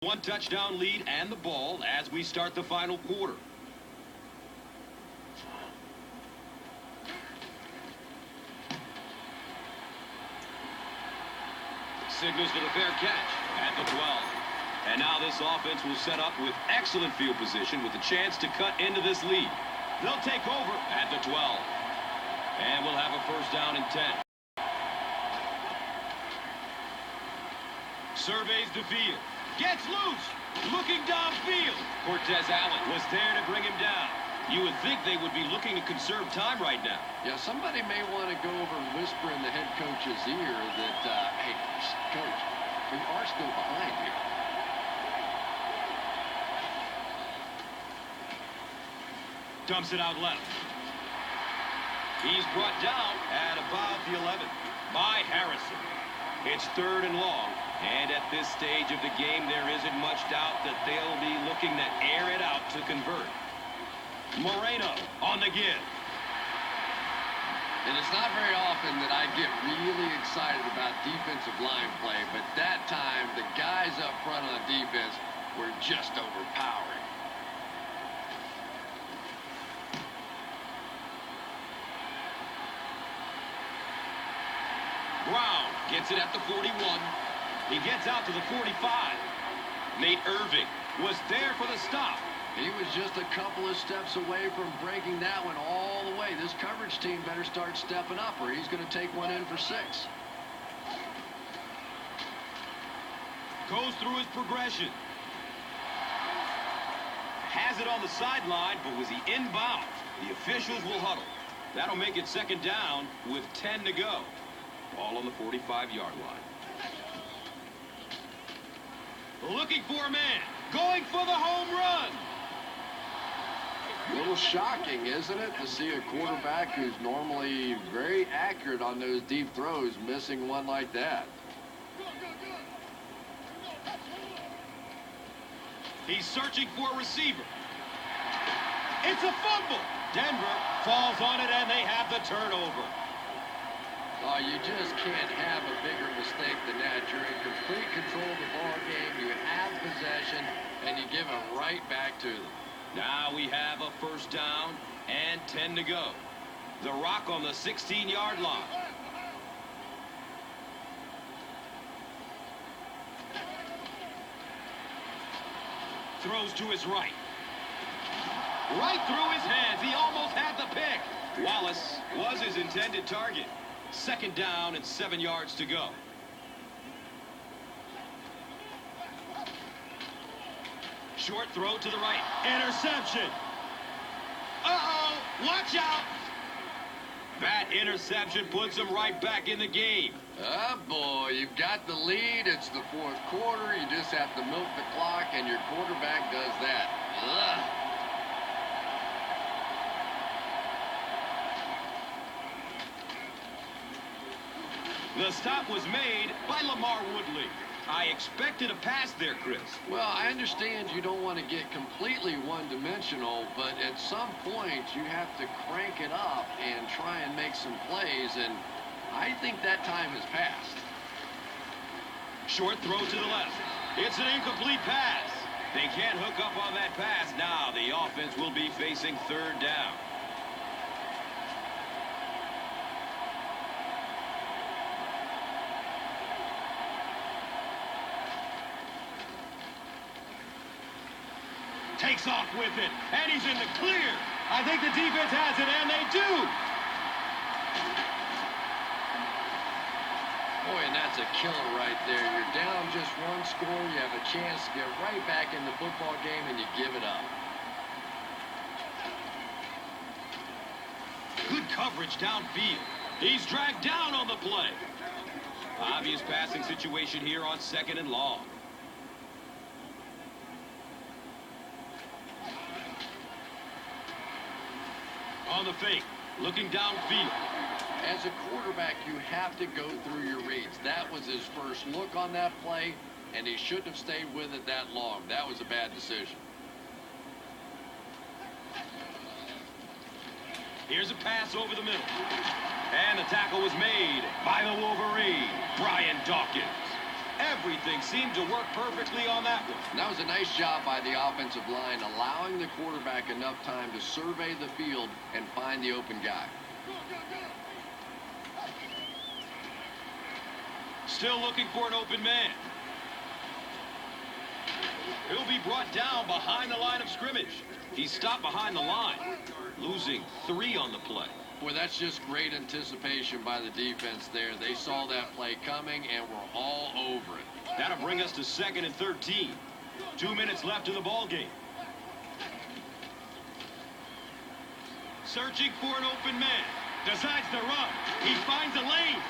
One touchdown lead and the ball as we start the final quarter. Signals for the fair catch at the 12. And now this offense will set up with excellent field position with a chance to cut into this lead. They'll take over at the 12. And we'll have a first down and 10. Surveys the field. Gets loose. Looking downfield. Cortez Allen was there to bring him down. You would think they would be looking to conserve time right now. Yeah, somebody may want to go over and whisper in the head coach's ear that, hey, coach, we are still behind here. Dumps it out left. He's brought down at about the 11 by Harrison. It's 3rd and long. And at this stage of the game, there isn't much doubt that they'll be looking to air it out to convert. Moreno on the give. And it's not very often that I get really excited about defensive line play, but that time, the guys up front on defense were just overpowering. Brown gets it at the 41. He gets out to the 45. Nate Irving was there for the stop. He was just a couple of steps away from breaking that one all the way. This coverage team better start stepping up or he's going to take one in for 6. Goes through his progression. Has it on the sideline, but was he inbound? The officials will huddle. That'll make it 2nd down with 10 to go. Ball on the 45-yard line. Looking for a man. Going for the home run. A little shocking, isn't it, to see a quarterback who's normally very accurate on those deep throws missing one like that. He's searching for a receiver. It's a fumble. Denver falls on it, and they have the turnover. Oh, you just can't have a bigger mistake than that. You're in complete control of the ball game. You have possession, and you give it right back to them. Now we have a first down and 10 to go. The Rock on the 16-yard line. Throws to his right. Right through his hands. He almost had the pick. Wallace was his intended target. 2nd down and 7 yards to go. Short throw to the right. Interception. Uh-oh. Watch out. That interception puts him right back in the game. Oh, boy. You've got the lead. It's the 4th quarter. You just have to milk the clock, and your quarterback does that. Ugh. The stop was made by Lamar Woodley. I expected a pass there, Chris. Well, I understand you don't want to get completely one-dimensional, but at some point you have to crank it up and try and make some plays, and I think that time has passed. Short throw to the left. It's an incomplete pass. They can't hook up on that pass. Now the offense will be facing 3rd down. Takes off with it, and he's in the clear. I think the defense has it, and they do. Boy, and that's a killer right there. You're down just 1 score. You have a chance to get right back in the football game, and you give it up. Good coverage downfield. He's dragged down on the play. Obvious passing situation here on 2nd and long. On the fake, looking downfield. As a quarterback, you have to go through your reads. That was his first look on that play, and he shouldn't have stayed with it that long. That was a bad decision. Here's a pass over the middle. And the tackle was made by the Wolverine, Brian Dawkins. Everything seemed to work perfectly on that one. And that was a nice job by the offensive line, allowing the quarterback enough time to survey the field and find the open guy. Still looking for an open man. He'll be brought down behind the line of scrimmage. He's stopped behind the line, losing 3 on the play. Boy, that's just great anticipation by the defense there. They saw that play coming and were all over it. That'll bring us to 2nd and 13. 2 minutes left in the ball game. Searching for an open man. Decides to run. He finds a lane.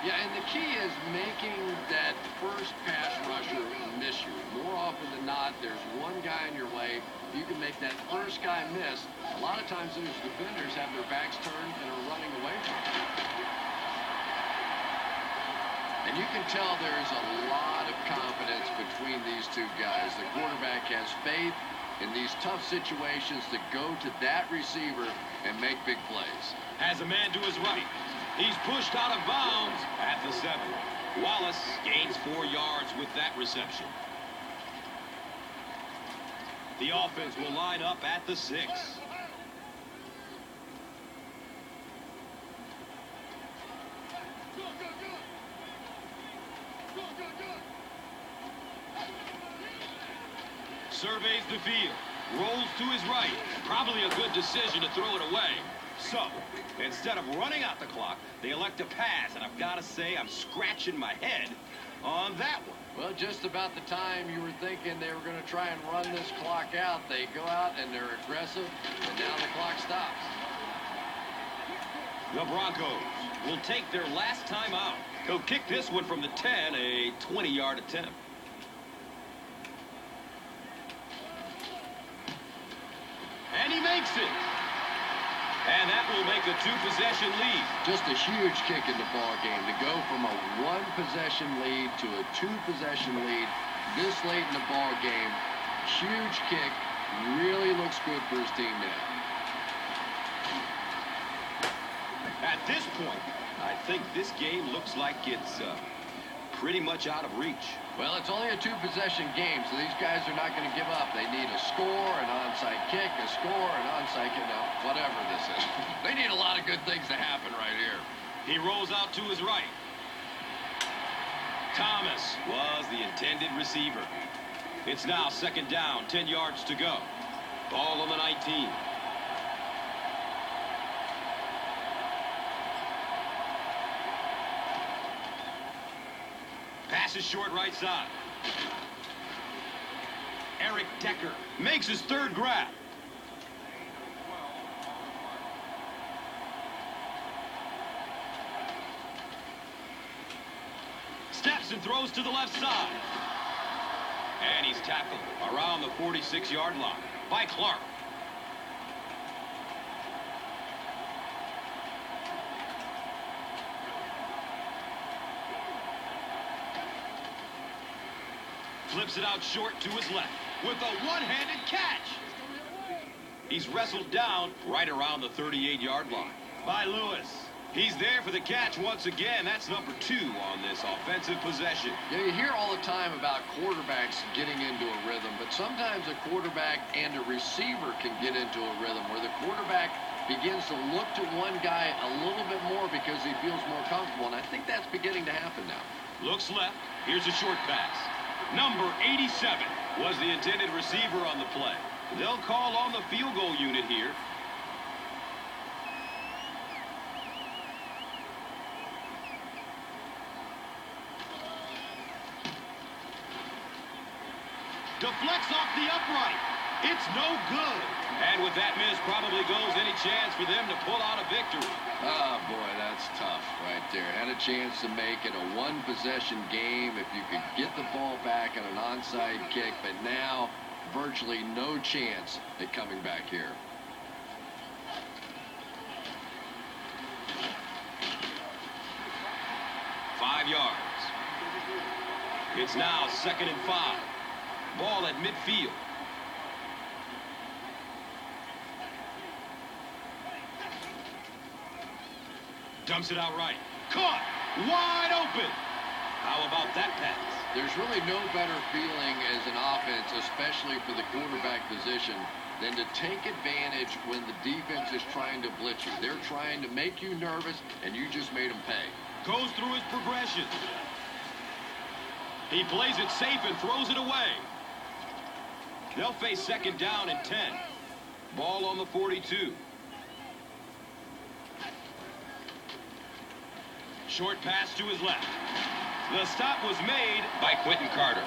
Yeah, and the key is making that first pass rusher miss you. More often than not, there's one guy in your way. You can make that first guy miss. A lot of times those defenders have their backs turned and are running away from him. And you can tell there's a lot of confidence between these two guys. The quarterback has faith in these tough situations to go to that receiver and make big plays. Has a man to his right. He's pushed out of bounds at the 7. Wallace gains 4 yards with that reception. The offense will line up at the 6. Surveys the field. Rolls to his right. Probably a good decision to throw it away. So, instead of running out the clock, they elect to pass. And I've got to say, I'm scratching my head on that one. Well, just about the time you were thinking they were going to try and run this clock out, they go out and they're aggressive, and now the clock stops. The Broncos will take their last time out. He'll kick this one from the 10, a 20-yard attempt. And he makes it. And that will make a 2-possession lead. Just a huge kick in the ball game to go from a 1-possession lead to a 2-possession lead this late in the ball game. Huge kick. Really looks good for his team now. At this point, I think this game looks like it's pretty much out of reach. Well, it's only a 2-possession game, so these guys are not going to give up. They need a score, an onside kick, a score, an onside kick, no, whatever this is. They need a lot of good things to happen right here. He rolls out to his right. Thomas was the intended receiver. It's now 2nd down, 10 yards to go. Ball on the 19. Pass is short right side. Eric Decker makes his 3rd grab. Steps and throws to the left side. And he's tackled around the 46-yard line by Clark. Flips it out short to his left with a one-handed catch. He's wrestled down right around the 38-yard line by Lewis. He's there for the catch once again. That's number 2 on this offensive possession. Yeah, you hear all the time about quarterbacks getting into a rhythm, but sometimes a quarterback and a receiver can get into a rhythm where the quarterback begins to look to one guy a little bit more because he feels more comfortable, and I think that's beginning to happen now. Looks left. Here's a short pass. Number 87 was the intended receiver on the play. They'll call on the field goal unit here. Deflects off the upright. It's no good. And with that miss, probably goes any chance for them to pull out a victory. Oh, boy, that's tough right there. Had a chance to make it a 1-possession game if you could get the ball back on an onside kick, but now virtually no chance at coming back here. Five yards. It's now 2nd and 5. Ball at midfield. Dumps it out right. Caught. Wide open. How about that pass? There's really no better feeling as an offense, especially for the quarterback position, than to take advantage when the defense is trying to blitz you. They're trying to make you nervous, and you just made them pay. Goes through his progression. He plays it safe and throws it away. They'll face second down and 10. Ball on the 42. Short pass to his left. The stop was made by Quentin Carter.